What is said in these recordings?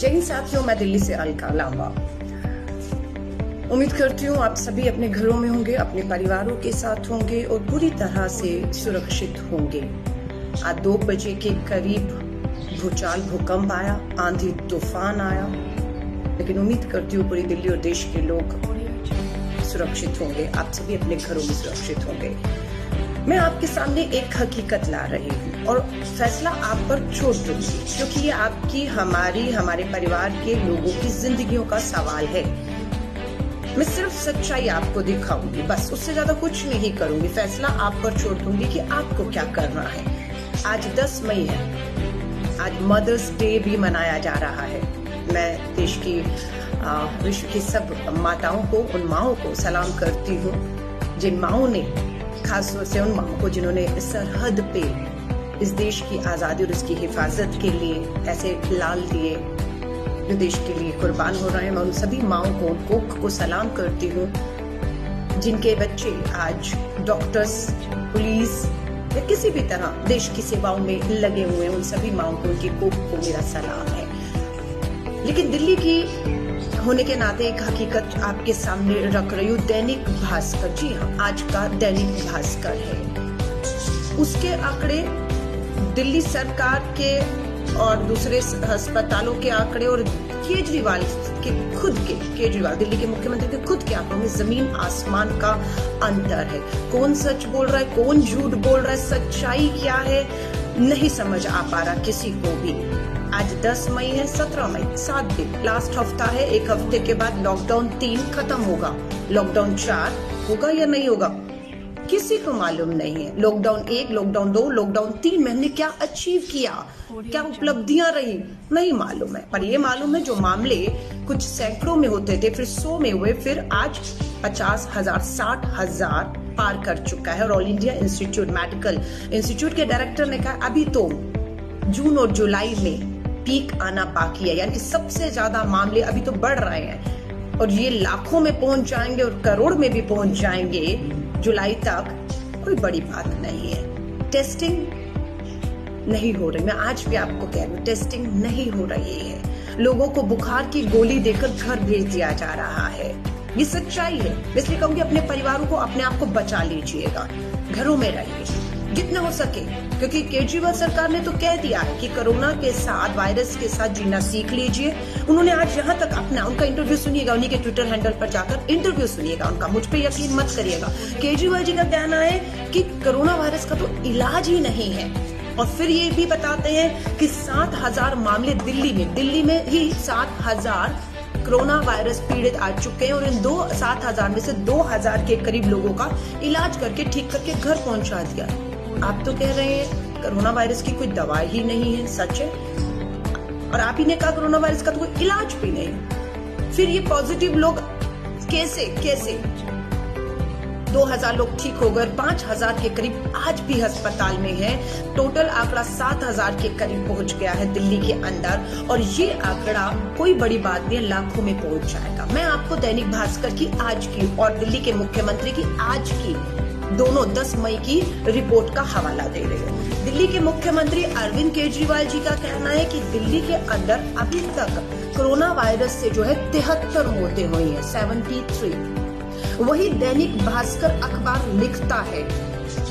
जय हिंद साथियों, मैं दिल्ली से अलका लांबा। उम्मीद करती हूँ आप सभी अपने घरों में होंगे, अपने परिवारों के साथ होंगे और पूरी तरह से सुरक्षित होंगे। आज 2 बजे के करीब भूचाल भूकंप आया, आंधी तूफान आया, लेकिन उम्मीद करती हूँ पूरी दिल्ली और देश के लोग सुरक्षित होंगे। आप सभी अपने घरों में सुरक्षित होंगे। मैं आपके सामने एक हकीकत ला रही हूँ और फैसला आप पर छोड़ दूंगी, क्योंकि ये आपकी, हमारे परिवार के लोगों की जिंदगियों का सवाल है। मैं सिर्फ सच्चाई आपको दिखाऊंगी, बस उससे ज्यादा कुछ नहीं करूंगी। फैसला आप पर छोड़ दूंगी कि आपको क्या करना है। आज 10 मई है, आज मदर्स डे भी मनाया जा रहा है। मैं देश की विश्व की सब माताओं को, उन माओं को सलाम करती हूँ, जिन माओं ने, खास तौर से उन माओं को जिन्होंने सरहद पे इस देश की आजादी और इसकी हिफाजत के लिए ऐसे लाल दिए जो देश के लिए कुर्बान हो रहे हैं। मैं उन सभी माओं को, कोख को सलाम करती हूँ, जिनके बच्चे आज डॉक्टर्स, पुलिस या किसी भी तरह देश की सेवाओं में लगे हुए हैं। उन सभी माओं को, उनकी कोख को मेरा सलाम है। लेकिन दिल्ली की होने के नाते एक हकीकत आपके सामने रख रही हूँ। दैनिक भास्कर, जी हाँ, आज का दैनिक भास्कर है। उसके आंकड़े, दिल्ली सरकार के और दूसरे अस्पतालों के आंकड़े और केजरीवाल दिल्ली के मुख्यमंत्री के खुद के आंकड़ों में जमीन आसमान का अंतर है। कौन सच बोल रहा है, कौन झूठ बोल रहा है, सच्चाई क्या है, नहीं समझ आ पा रहा किसी को भी। आज 10 मई है, 17 मई, 7 दिन, लास्ट हफ्ता है। एक हफ्ते के बाद लॉकडाउन 3 खत्म होगा। लॉकडाउन 4 होगा या नहीं होगा, किसी को मालूम नहीं है। लॉकडाउन 1, लॉकडाउन 2, लॉकडाउन 3 में हमने क्या अचीव किया, क्या उपलब्धियां रही, नहीं मालूम है। पर ये मालूम है जो मामले कुछ सैकड़ों में होते थे, फिर 100 में हुए, फिर आज 50,000, 60,000 पार कर चुका है। और ऑल इंडिया मेडिकल इंस्टीट्यूट के डायरेक्टर ने कहा अभी तो जून और जुलाई में पीक आना बाकी है, यानी कि सबसे ज्यादा मामले अभी तो बढ़ रहे हैं और ये लाखों में पहुंच जाएंगे और करोड़ में भी पहुंच जाएंगे जुलाई तक। कोई बड़ी बात नहीं है। टेस्टिंग नहीं हो रही, मैं आज भी आपको कह रही हूँ, टेस्टिंग नहीं हो रही है। लोगों को बुखार की गोली देकर घर भेज दिया जा रहा है। ये सच्चाई है। इसलिए कहूंगी अपने परिवारों को, अपने आप को बचा लीजिएगा, घरों में रहिए जितना हो सके, क्योंकि केजरीवाल सरकार ने तो कह दिया है कि कोरोना के साथ, वायरस के साथ जीना सीख लीजिए। उन्होंने आज यहाँ तक उनका इंटरव्यू सुनिएगा, उन्हीं के ट्विटर हैंडल पर जाकर इंटरव्यू सुनिएगा उनका, मुझ पे यकीन मत करिएगा। केजरीवाल जी का कहना है कि कोरोना वायरस का तो इलाज ही नहीं है। और फिर ये भी बताते हैं कि 7,000 मामले दिल्ली में ही 7,000 कोरोना वायरस पीड़ित आ चुके हैं और इन 7,000 में से 2,000 के करीब लोगों का इलाज करके, ठीक करके घर पहुंचा दिया। आप तो कह रहे हैं कोरोना वायरस की कोई दवाई ही नहीं है, सच है। और आप ही ने कहा कोरोना वायरस का तो कोई इलाज भी नहीं। फिर ये पॉजिटिव लोग कैसे 2,000 लोग ठीक हो गए, 5,000 के करीब आज भी अस्पताल में है। टोटल आंकड़ा 7,000 के करीब पहुंच गया है दिल्ली के अंदर, और ये आंकड़ा कोई बड़ी बात नहीं, लाखों में पहुंच जाएगा। मैं आपको दैनिक भास्कर की आज की और दिल्ली के मुख्यमंत्री की आज की, दोनों 10 मई की रिपोर्ट का हवाला दे रहे हैं। दिल्ली के मुख्यमंत्री अरविंद केजरीवाल जी का कहना है कि दिल्ली के अंदर अभी तक कोरोना वायरस से जो है 73 मौतें हुई है, 73। वही दैनिक भास्कर अखबार लिखता है,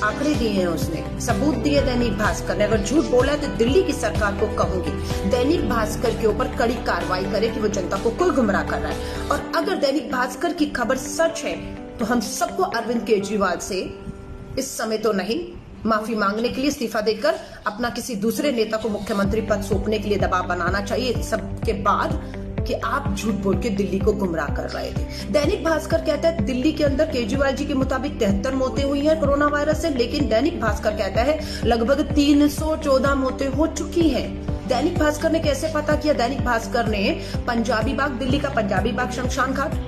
आंकड़े दिए हैं उसने, सबूत दिए दैनिक भास्कर ने। अगर झूठ बोला है तो दिल्ली की सरकार को कहूंगी दैनिक भास्कर के ऊपर कड़ी कार्रवाई करे कि वो जनता को कोई गुमराह कर रहा है। और अगर दैनिक भास्कर की खबर सच है तो हम सबको अरविंद केजरीवाल से इस समय तो नहीं, माफी मांगने के लिए, इस्तीफा देकर अपना किसी दूसरे नेता को मुख्यमंत्री पद सौंपने के लिए दबाव बनाना चाहिए, सबके बाद कि आप झूठ बोल के दिल्ली को गुमराह कर रहे थे। दैनिक भास्कर कहता है दिल्ली के अंदर केजरीवाल जी के मुताबिक 73 मौतें हुई हैं कोरोना वायरस से, लेकिन दैनिक भास्कर कहता है लगभग 314 मौतें हो चुकी हैं। दैनिक भास्कर ने कैसे पता किया? दैनिक भास्कर ने पंजाबी बाग, दिल्ली का पंजाबी बाग शमशान घाट,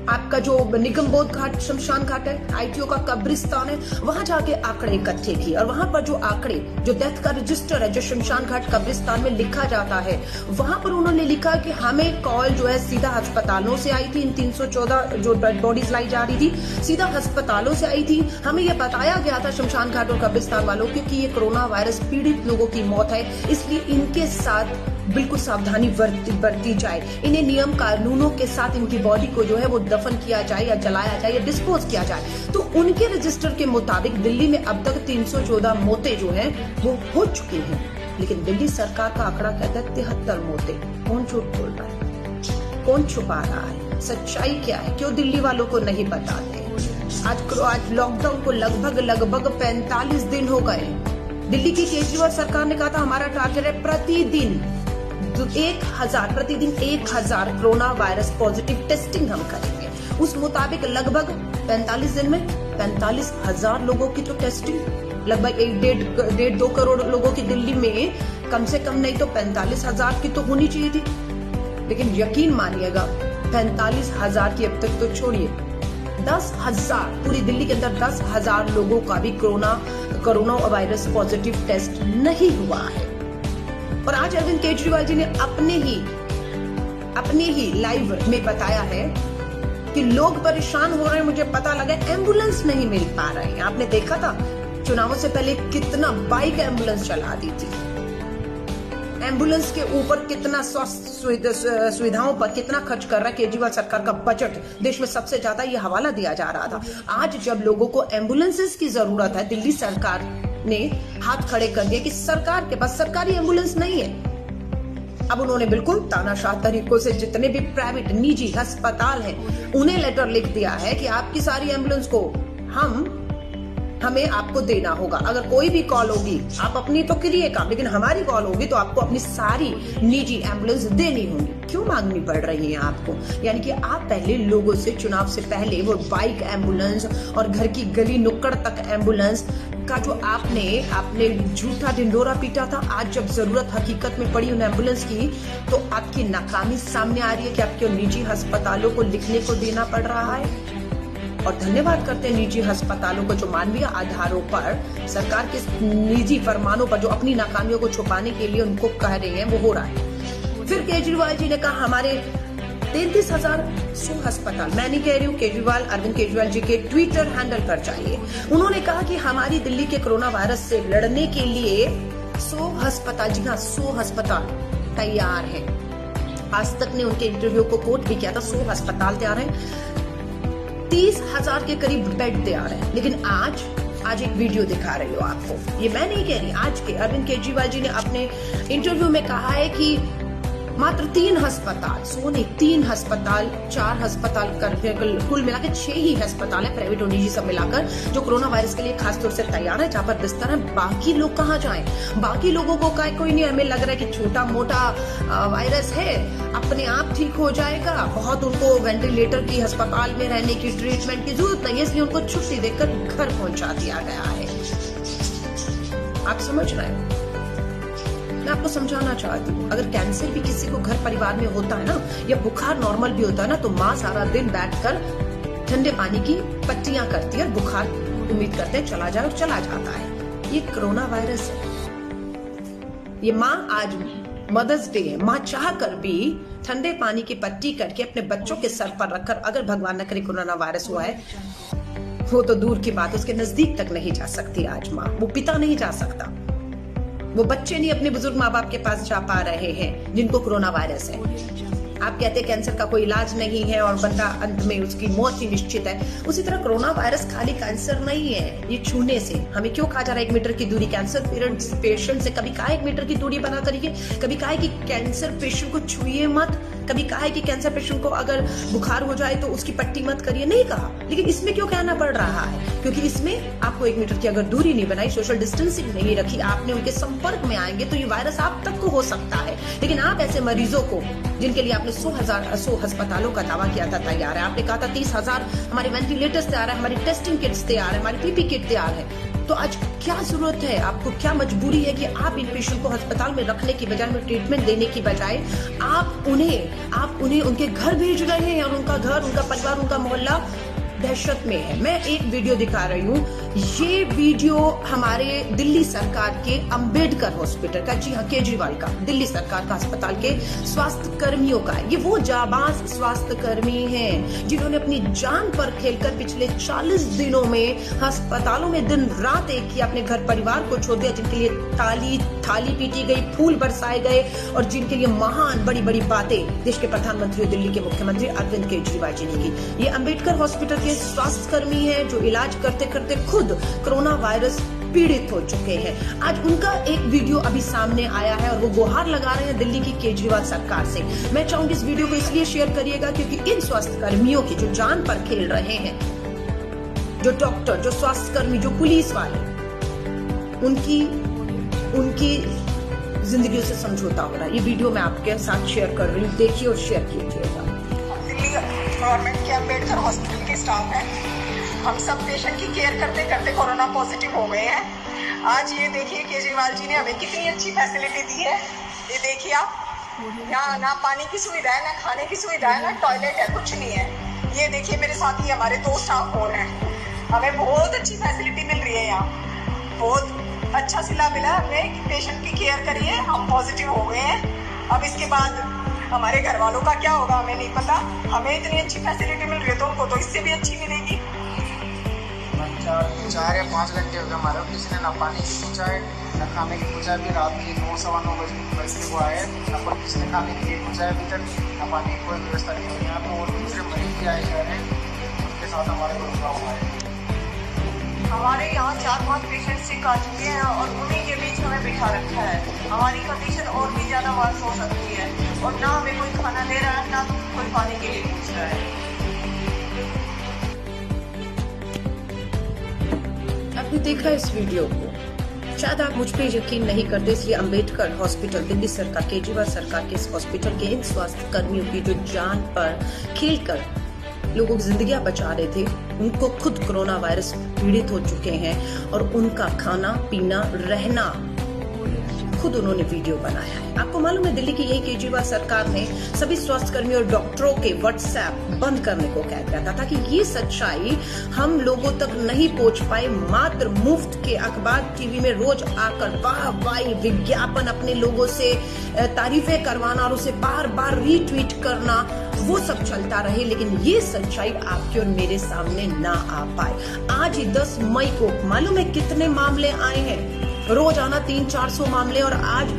आपका जो निगम बोध घाट शमशान घाट है, आईटीओ का कब्रिस्तान है, वहां जाके आंकड़े इकट्ठे किए और वहां पर जो आंकड़े, जो डेथ का रजिस्टर है, जो शमशान घाट कब्रिस्तान में लिखा जाता है, वहां पर उन्होंने लिखा कि हमें कॉल जो है सीधा अस्पतालों से आई थी। इन 314 जो डेड बॉडीज लाई जा रही थी सीधा अस्पतालों से आई थी। हमें यह बताया गया था शमशान घाट और कब्रिस्तान वालों को कि ये कोरोना वायरस पीड़ित लोगों की मौत है, इसलिए इनके साथ बिल्कुल सावधानी बरती जाए। इन्हें नियम कानूनों के साथ इनकी बॉडी को जो है वो दफन किया जाए या जलाया जाए या डिस्पोज किया जाए। तो उनके रजिस्टर के मुताबिक दिल्ली में अब तक 314 मौतें जो हैं वो हो चुकी हैं, लेकिन दिल्ली सरकार का आंकड़ा कहता है 73 मौतें। कौन झूठ बोल रहा है, कौन छुपा रहा है, सच्चाई क्या है, क्यों दिल्ली वालों को नहीं बताते? आज लॉकडाउन को लगभग 45 दिन हो गए। दिल्ली की केजरीवाल सरकार ने कहा था हमारा टारगेट है प्रतिदिन 1000 कोरोना वायरस पॉजिटिव टेस्टिंग हम करेंगे। उस मुताबिक लगभग 45 दिन में 45,000 लोगों की तो टेस्टिंग, लगभग 1.5-2 करोड़ लोगों की दिल्ली में कम से कम नहीं तो 45,000 की तो होनी चाहिए थी। लेकिन यकीन मानिएगा 45,000 की अब तक तो छोड़िए, 10,000 पूरी दिल्ली के अंदर 10,000 लोगों का भी कोरोना वायरस पॉजिटिव टेस्ट नहीं हुआ है। और आज अरविंद केजरीवाल जी ने अपने ही लाइव में बताया है कि लोग परेशान हो रहे हैं। मुझे पता लगा एम्बुलेंस नहीं मिल पा रहे हैं। आपने देखा था चुनावों से पहले कितना बाइक एम्बुलेंस चला दी थी, एम्बुलेंस के ऊपर कितना स्वास्थ्य सुविधाओं पर कितना खर्च कर रहा है केजरीवाल सरकार का बजट, देश में सबसे ज्यादा ये हवाला दिया जा रहा था। आज जब लोगों को एम्बुलेंसेस की जरूरत है, दिल्ली सरकार ने हाथ खड़े कर दिए कि सरकार के पास सरकारी एम्बुलेंस नहीं है। अब उन्होंने बिल्कुल तानाशाह तरीकों से जितने भी प्राइवेट निजी अस्पताल हैं उन्हें लेटर लिख दिया है कि आपकी सारी एम्बुलेंस को हमें आपको देना होगा। अगर कोई भी कॉल होगी, आप अपनी तो करिए काम, लेकिन हमारी कॉल होगी तो आपको अपनी सारी निजी एम्बुलेंस देनी होगी। क्यों मांगनी पड़ रही है आपको? यानी कि आप पहले लोगों से चुनाव से पहले वो बाइक एम्बुलेंस और घर की गली नुक्कड़ तक एम्बुलेंस का जो आपने झूठा ढिंडोरा पीटा था, आज जब जरूरत हकीकत में पड़ी उन एम्बुलेंस की तो आपकी नाकामी सामने आ रही है कि आपके निजी अस्पतालों को लिखने को देना पड़ रहा है। और धन्यवाद करते हैं निजी अस्पतालों को जो मानवीय आधारों पर सरकार के निजी फरमानों पर जो अपनी नाकामियों को छुपाने के लिए उनको कह रहे हैं वो हो रहा है। फिर केजरीवाल जी ने कहा हमारे 33,100 अस्पताल, मैं नहीं कह रही हूँ, केजरीवाल अरविंद केजरीवाल जी के ट्विटर हैंडल पर जाइए। उन्होंने कहा कि हमारी दिल्ली के कोरोना वायरस से लड़ने के लिए 100 अस्पताल, जी हाँ 100 अस्पताल तैयार है। आज तक ने उनके इंटरव्यू को कोट भी किया था, 100 अस्पताल तैयार है, 30,000 के करीब बेड तैयार है। लेकिन आज एक वीडियो दिखा रही हो आपको, ये मैं नहीं कह रही, आज के अरविंद केजरीवाल जी ने अपने इंटरव्यू में कहा है कि मात्र 3 अस्पताल, 100 नहीं 3 अस्पताल, 4 अस्पताल करके कुल मिला के 6 ही अस्पताल है, प्राइवेट और निजी सब मिलाकर, जो कोरोना वायरस के लिए खासतौर से तैयार है, जहाँ पर बिस्तर है। बाकी लोग कहाँ जाएं? बाकी लोगों को कोई नहीं, हमें लग रहा है कि छोटा मोटा वायरस है, अपने आप ठीक हो जाएगा, बहुत उनको वेंटिलेटर की अस्पताल में रहने की ट्रीटमेंट की जरूरत नहीं है, इसलिए उनको छुट्टी देकर घर पहुंचा दिया गया है। आप समझ रहे हैं? मैं आपको समझाना चाहती हूँ, अगर कैंसर भी किसी को घर परिवार में होता है ना, या बुखार नॉर्मल भी होता है ना, तो माँ सारा दिन बैठकर ठंडे पानी की पट्टियां करती है, बुखार उम्मीद करते हैं चला जाए और चला जाता है। ये कोरोना वायरस है। ये माँ, आज मदर्स डे है, माँ चाह कर भी ठंडे पानी की पट्टी करके अपने बच्चों के सर पर रखकर, अगर भगवान न करे कोरोना वायरस हुआ है, वो तो दूर की बात, उसके नजदीक तक नहीं जा सकती आज माँ, वो पिता नहीं जा सकता, वो बच्चे नहीं अपने बुजुर्ग माँ बाप के पास जा पा रहे हैं जिनको कोरोना वायरस है। आप कहते हैं कैंसर का कोई इलाज नहीं है और बंदा अंत में उसकी मौत ही निश्चित है, उसी तरह कोरोना वायरस खाली कैंसर नहीं है, ये छूने से। हमें क्यों कहा जा रहा है 1 मीटर की दूरी? कैंसर पेशेंट से कभी कहा 1 मीटर की दूरी बना करिए, कभी कहा है कि कैंसर पेशेंट को छुइए मत, कभी कहा है कि कैंसर पेशेंट को अगर बुखार हो जाए तो उसकी पट्टी मत करिए, नहीं कहा। लेकिन इसमें क्यों कहना पड़ रहा है? क्योंकि इसमें आपको 1 मीटर की अगर दूरी नहीं बनाई, सोशल डिस्टेंसिंग नहीं रखी, आपने उनके संपर्क में आएंगे तो ये वायरस आप तक को हो सकता है। लेकिन आप ऐसे मरीजों को, जिनके लिए आपने 100 अस्पतालों का दावा किया था तैयार है, आपने कहा था 30,000 हमारे वेंटिलेटर्स तैयार है, हमारी टेस्टिंग किट्स तैयार है, हमारी पीपी किट तैयार है, तो आज क्या जरूरत है आपको, क्या मजबूरी है कि आप इन पेशेंट को अस्पताल में रखने की बजाय, में ट्रीटमेंट देने की बजाय आप उन्हें उनके घर भेज रहे हैं और उनका घर, उनका परिवार, उनका मोहल्ला दहशत में है। मैं एक वीडियो दिखा रही हूँ, ये वीडियो हमारे दिल्ली सरकार के अंबेडकर हॉस्पिटल का, जी हाँ केजरीवाल का, दिल्ली सरकार का अस्पताल के स्वास्थ्य कर्मियों का है। ये वो जाबाज स्वास्थ्य कर्मी हैं जिन्होंने अपनी जान पर खेलकर पिछले 40 दिनों में अस्पतालों में दिन रात एक किया, अपने घर परिवार को छोड़ दिया, जिनके लिए थाली पीटी गई, फूल बरसाए गए और जिनके लिए महान बड़ी बड़ी बातें देश के प्रधानमंत्री और दिल्ली के मुख्यमंत्री अरविंद केजरीवाल जी ने की। ये अंबेडकर हॉस्पिटल के स्वास्थ्य कर्मी हैं जो इलाज करते करते खुद कोरोना वायरस पीड़ित हो चुके हैं। आज उनका एक वीडियो अभी सामने आया है और वो गुहार लगा रहे हैं दिल्ली की केजरीवाल सरकार से। मैं चाहूंगी इस वीडियो को इसलिए शेयर करिएगा क्योंकि इन स्वास्थ्य कर्मियों की जो जान पर खेल रहे हैं, जो डॉक्टर, जो स्वास्थ्य कर्मी, जो पुलिस वाले, उनकी जिंदगियों से समझौता हो रहा है। ये वीडियो मैं आपके साथ शेयर कर रही हूँ, देखिए और शेयर कीजिएगा। दिल्ली गवर्नमेंट के अंबेडकर हॉस्पिटल के स्टाफ हैं, हम सब पेशेंट की केयर करते करते कोरोना पॉजिटिव हो गए हैं। आज ये देखिए केजरीवाल जी ने हमें कितनी अच्छी फैसिलिटी दी है। ये देखिए आप, यहाँ ना पानी की सुविधा है, ना खाने की सुविधा है, ना टॉयलेट है, कुछ नहीं है। ये देखिए मेरे साथ ही हमारे 2 स्टाफ और हैं, हमें बहुत अच्छी फैसिलिटी मिल रही है यहाँ, बहुत अच्छा सिला मिला हमें कि पेशेंट की केयर करिए। हम पॉजिटिव हो गए हैं, अब इसके बाद हमारे घर वालों का क्या होगा हमें नहीं पता। हमें इतनी अच्छी फैसिलिटी मिल रही है तो उनको तो इससे भी अच्छी मिलेगी। 4 या 5 घंटे हो गए हमारे, किसी ने ना पानी की पूछा है, ना खाने की पूछा है। अभी रात के 9-9 बजे को आए, ना कोई किसी ने खाने के लिए पूछा है अभी तक, ना पानी की कोई व्यवस्था नहीं हुई। यहाँ पर और दूसरे मरीज भी आए जा रहे हैं, उनके साथ हमारे को रुका हुआ है। हमारे यहाँ 4-5 पेशेंट सिक आ चुके हैं और उन्हीं के बीच हमें बिठा रखा है। हमारी कंडीशन और भी ज़्यादा वर्स हो सकती है और ना हमें कोई खाना दे रहा है, ना कोई पानी के लिए पूछ रहा है। आपने देखा इस वीडियो को, शायद आप मुझ पे यकीन नहीं करते, इसलिए अंबेडकर हॉस्पिटल, दिल्ली सरकार, केजरीवाल सरकार के इस हॉस्पिटल के इन स्वास्थ्य कर्मियों की जो जान पर खेलकर लोगों की जिंदगियां बचा रहे थे, उनको खुद कोरोना वायरस पीड़ित हो चुके हैं और उनका खाना पीना रहना खुद उन्होंने वीडियो बनाया है। आपको मालूम है दिल्ली की यही केजरीवाल सरकार ने सभी स्वास्थ्य कर्मियों और डॉक्टरों के व्हाट्सएप बंद करने को कह दिया था ताकि ये सच्चाई हम लोगों तक नहीं पहुंच पाए। मात्र मुफ्त के अखबार टीवी में रोज आकर वाह विज्ञापन अपने लोगों से तारीफें करवाना और उसे बार बार रीट्वीट करना, वो सब चलता रहे, लेकिन ये सच्चाई आपके और मेरे सामने ना आ पाए। आज ही 10 मई को मालूम है कितने मामले आए हैं? रोजाना 300-400 मामले और आज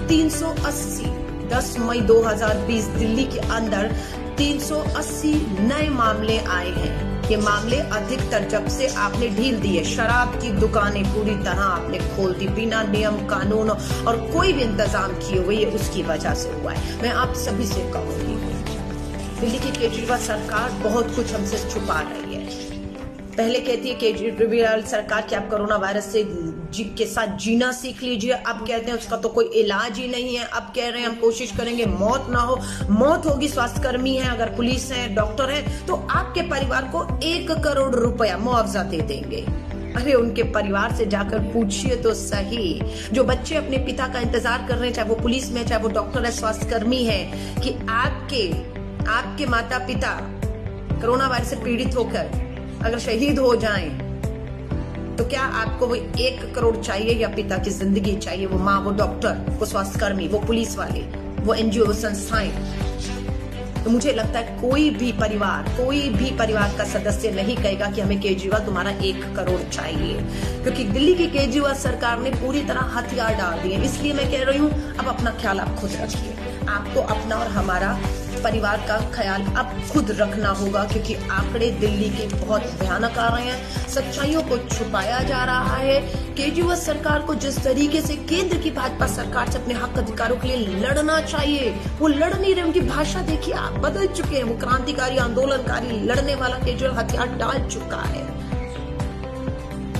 380। 10 मई 2020 दिल्ली के अंदर 380 नए मामले आए हैं। ये मामले अधिकतर जब से आपने ढील दी है, शराब की दुकानें पूरी तरह आपने खोल दी बिना नियम कानून और कोई भी इंतजाम किए हुए, ये उसकी वजह से हुआ है। मैं आप सभी से कहूंगी, दिल्ली की केजरीवाल सरकार बहुत कुछ हमसे छुपा रही है। पहले कहती है केजरीवाल सरकार कि आप कोरोना वायरस के साथ जीना सीख लीजिए, अब कहते हैं उसका तो कोई इलाज ही नहीं है। अब कह रहे हैं हम कोशिश करेंगे मौत ना हो, मौत होगी स्वास्थ्य कर्मी है, अगर पुलिस है, डॉक्टर है तो आपके परिवार को 1 करोड़ रुपया मुआवजा दे देंगे। अरे उनके परिवार से जाकर पूछिए तो सही। जो बच्चे अपने पिता का इंतजार कर रहे हैं, चाहे वो पुलिस में, चाहे वो डॉक्टर है, स्वास्थ्य कर्मी है, कि आपके माता पिता कोरोना वायरस से पीड़ित होकर अगर शहीद हो जाएं तो क्या आपको वो 1 करोड़ चाहिए या पिता की जिंदगी चाहिए? वो माँ, वो डॉक्टर, वो स्वास्थ्य कर्मी, वो पुलिस वाले, वो एनजीओ, वो संस्थाएं। तो मुझे लगता है कोई भी परिवार का सदस्य नहीं कहेगा कि हमें केजरीवाल तुम्हारा 1 करोड़ चाहिए, क्योंकि दिल्ली की केजरीवाल सरकार ने पूरी तरह हथियार डाल दिए। इसलिए मैं कह रही हूँ अब अपना ख्याल आप खुद रखिए। आपको अपना और हमारा परिवार का ख्याल अब खुद रखना होगा, क्योंकि आंकड़े दिल्ली के बहुत भयानक आ रहे हैं। सच्चाइयों को छुपाया जा रहा है। केजरीवाल सरकार को जिस तरीके से केंद्र की भाजपा सरकार से अपने हक अधिकारों के लिए लड़ना चाहिए, वो लड़ नहीं रहे। उनकी भाषा देखिए, आप बदल चुके हैं। वो क्रांतिकारी, आंदोलनकारी, लड़ने वाला केजरीवाल हथियार डाल चुका है।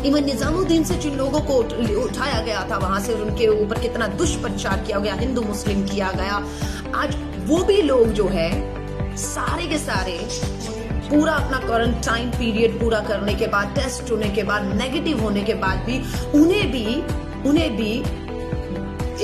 इवन निजामुद्दीन से जिन लोगों को उठाया गया था वहां से, उनके ऊपर कितना दुष्प्रचार किया गया, हिंदू मुस्लिम किया गया, आज वो भी लोग जो है सारे के सारे पूरा अपना क्वारंटाइन पीरियड पूरा करने के बाद, टेस्ट होने के बाद, नेगेटिव होने के बाद भी उन्हें भी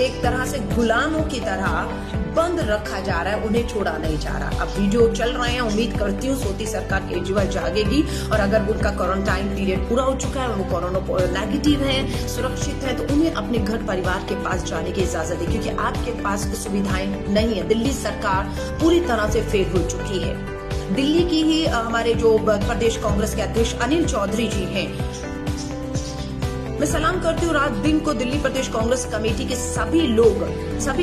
एक तरह से गुलामों की तरह बंद रखा जा रहा है, उन्हें छोड़ा नहीं जा रहा। अब वीडियो चल रहे हैं, उम्मीद करती हूँ सोती सरकार केजरीवाल जागेगी और अगर उनका क्वारंटाइन पीरियड पूरा हो चुका है, वो कोरोना नेगेटिव है, सुरक्षित है, तो उन्हें अपने घर परिवार के पास जाने की इजाजत है, क्योंकि आपके पास सुविधाएं नहीं है। दिल्ली सरकार पूरी तरह से फेल हो चुकी है। दिल्ली की ही हमारे जो प्रदेश कांग्रेस के अध्यक्ष अनिल चौधरी जी हैं, मैं सलाम करती हूँ। रात दिन को दिल्ली प्रदेश कांग्रेस कमेटी के सभी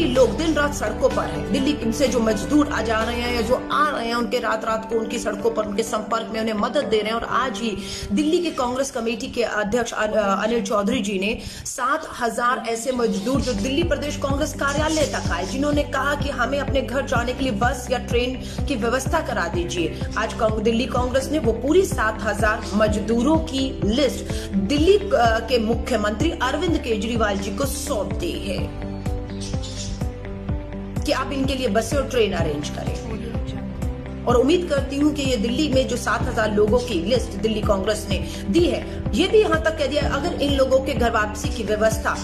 लोग दिन रात सड़कों पर हैं। दिल्ली से जो मजदूर आ जा रहे हैं या जो आ रहे हैं, उनके रात को उनकी सड़कों पर, उनके संपर्क में, उन्हें मदद दे रहे हैं। और आज ही दिल्ली के कांग्रेस कमेटी के अध्यक्ष अनिल चौधरी जी ने 7,000 ऐसे मजदूर जो दिल्ली प्रदेश कांग्रेस कार्यालय तक आए, जिन्होंने कहा कि हमें अपने घर जाने के लिए बस या ट्रेन की व्यवस्था करा दीजिए। आज दिल्ली कांग्रेस ने वो पूरी 7,000 मजदूरों की लिस्ट दिल्ली के मुख्यमंत्री अरविंद केजरीवाल जी को सौंप दी है कि आप इनके लिए बसें और ट्रेन अरेंज करें। और उम्मीद करती हूं कि ये दिल्ली में जो 7,000 लोगों की लिस्ट दिल्ली कांग्रेस ने दी है, ये भी यहां तक कह दिया, अगर इन लोगों के घर वापसी की व्यवस्था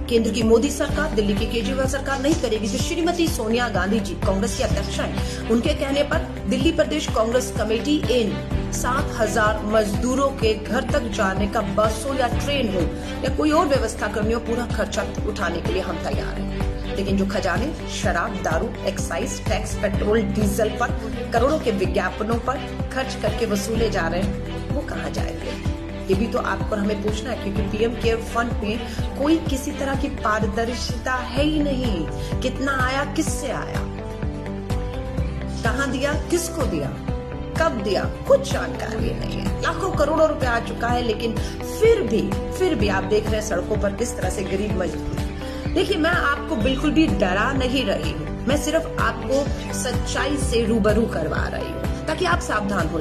केंद्र की मोदी सरकार, दिल्ली की केजरीवाल सरकार नहीं करेगी, तो श्रीमती सोनिया गांधी जी कांग्रेस की अध्यक्ष हैं, उनके कहने पर दिल्ली प्रदेश कांग्रेस कमेटी इन 7,000 मजदूरों के घर तक जाने का बस हो या ट्रेन हो या कोई और व्यवस्था करनी हो, पूरा खर्चा उठाने के लिए हम तैयार हैं। लेकिन जो खजाने शराब, दारू, एक्साइज टैक्स, पेट्रोल, डीजल पर करोड़ों के विज्ञापनों पर खर्च करके वसूले जा रहे हैं, वो कहाँ जाएंगे? ये भी तो आपको हमें पूछना है, क्योंकि पीएम केयर फंड में कोई किसी तरह की पारदर्शिता है ही नहीं। कितना आया, किससे आया, कहां दिया, किसको दिया, कब दिया, कुछ जानकारी नहीं है। लाखों करोड़ों रुपए आ चुका है, लेकिन फिर भी आप देख रहे हैं सड़कों पर किस तरह से गरीब मजदूर। देखिए, मैं आपको बिल्कुल भी डरा नहीं रही हूँ, मैं सिर्फ आपको सच्चाई से रूबरू करवा रही हूँ ताकि आप सावधान हो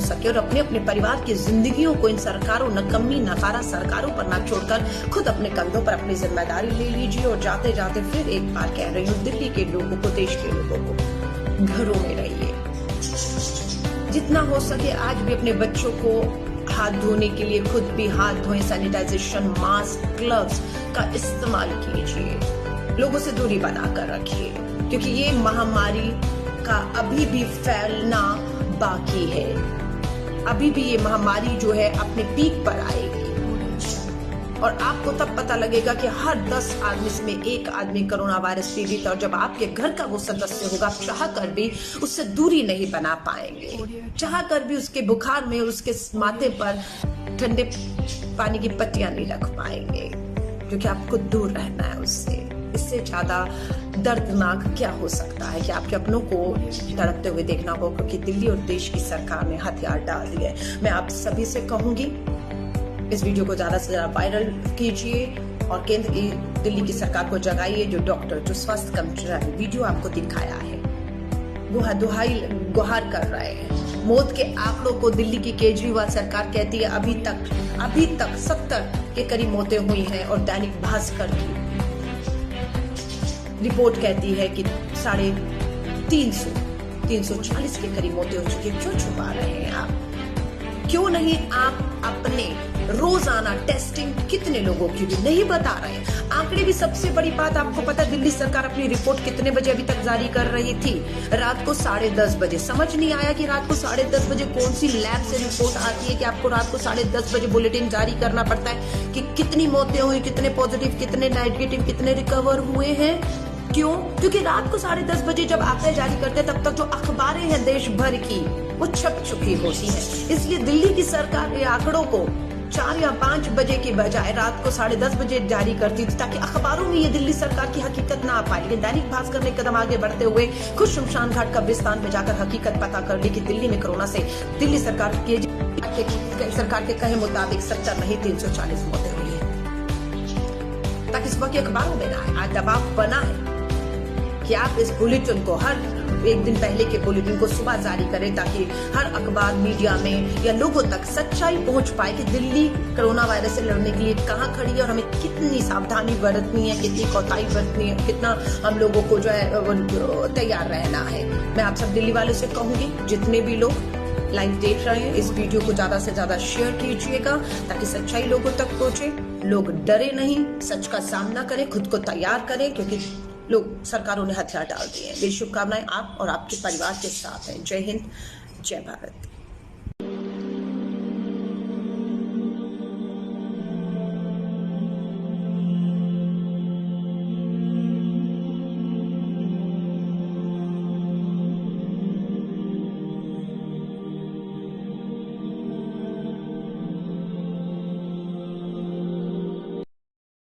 सके और अपने अपने परिवार की जिंदगियों को इन सरकारों, नकम्मी नकारा सरकारों पर ना छोड़कर खुद अपने कंधों पर अपनी जिम्मेदारी ले लीजिए। और जाते जाते फिर एक बार कह रही हूँ, दिल्ली के लोगों को, देश के लोगों को, घरों में रहिए। जितना हो सके आज भी अपने बच्चों को हाथ धोने के लिए खुद भी हाथ धोएं, सैनिटाइजेशन, मास्क, ग्लव्स का इस्तेमाल कीजिए, लोगों से दूरी बनाकर रखिए, क्योंकि ये महामारी का अभी भी फैलना बाकी है। अभी भी ये महामारी जो है अपने पीक पर आएगी और आपको तब पता लगेगा कि हर 10 आदमी में एक आदमी कोरोना वायरस पीड़ित, और जब आपके घर का वो सदस्य होगा, आप चाह कर भी उससे दूरी नहीं बना पाएंगे, चाह कर भी उसके बुखार में उसके माथे पर ठंडे पानी की पट्टियां नहीं रख पाएंगे, क्योंकि आपको दूर रहना है उससे। इससे ज्यादा दर्दनाक क्या हो सकता है कि आपके अपनों को तड़पते हुए देखना हो, क्योंकि दिल्ली और देश की सरकार ने हथियार डाल दिए। मैं आप सभी से कहूंगी, इस वीडियो को ज्यादा से ज्यादा वायरल कीजिए और केंद्र की, दिल्ली की सरकार को जगाइए। जो डॉक्टर, जो स्वास्थ्य कर्मचारी वीडियो आपको दिखाया है, वो दुहाई गुहार कर रहे हैं। मौत के आंकड़ों को दिल्ली की केजरीवाल सरकार कहती है अभी तक 70 के करीब मौतें हुई हैं, और दैनिक भास्कर की रिपोर्ट कहती है कि 340 के करीब मौतें हो चुकी है। क्यों छुपा रहे हैं आप? क्यों नहीं आप अपने रोजाना टेस्टिंग कितने लोगों की भी नहीं बता रहे हैं? आंकड़े भी सबसे बड़ी बात, आपको पता है दिल्ली सरकार अपनी रिपोर्ट कितने बजे अभी तक जारी कर रही थी? रात को 10:30 बजे। समझ नहीं आया कि रात को 10:30 बजे कौन सी लैब से रिपोर्ट आती है कि आपको रात को 10:30 बजे बुलेटिन जारी करना पड़ता है कि कितनी मौतें हुई, कितने पॉजिटिव, कितने नेगेटिव, कितने रिकवर हुए हैं। क्यों? क्योंकि रात को 10:30 बजे जब आंकड़े जारी करते हैं, तब तक जो अखबारें हैं देश भर की वो छप चुकी होती हैं। इसलिए दिल्ली की सरकार ये आंकड़ों को 4 या 5 बजे की बजाय रात को 10:30 बजे जारी करती थी, ताकि अखबारों में ये दिल्ली सरकार की हकीकत ना आ पाए। लेकिन दैनिक भास्कर ने कदम आगे बढ़ते हुए खुद शमशान घाट कब्रिस्तान में जाकर हकीकत पता कर ली कि दिल्ली में कोरोना से दिल्ली सरकार के कहे मुताबिक 70 नहीं 340 मौतें हुई है, ताकि सुबह के अखबारों में ना आए। आज दबाव बना है कि आप इस बुलेटिन को, हर एक दिन पहले के बुलेटिन को सुबह जारी करें, ताकि हर अखबार, मीडिया में या लोगों तक सच्चाई पहुंच पाए कि दिल्ली कोरोना वायरस से लड़ने के लिए कहां खड़ी है और हमें कितनी सावधानी बरतनी है, कितनी कोताही बरतनी है, कितना हम लोगों को जो है तैयार रहना है। मैं आप सब दिल्ली वालों से कहूंगी, जितने भी लोग लाइव देख रहे हैं, इस वीडियो को ज्यादा से ज्यादा शेयर कीजिएगा ताकि सच्चाई लोगों तक पहुंचे। लोग डरे नहीं, सच का सामना करें, खुद को तैयार करें, क्योंकि लोग सरकारों ने हथियार डाल दिए हैं। मेरी शुभकामनाएं आप और आपके परिवार के साथ हैं। जय हिंद, जय भारत।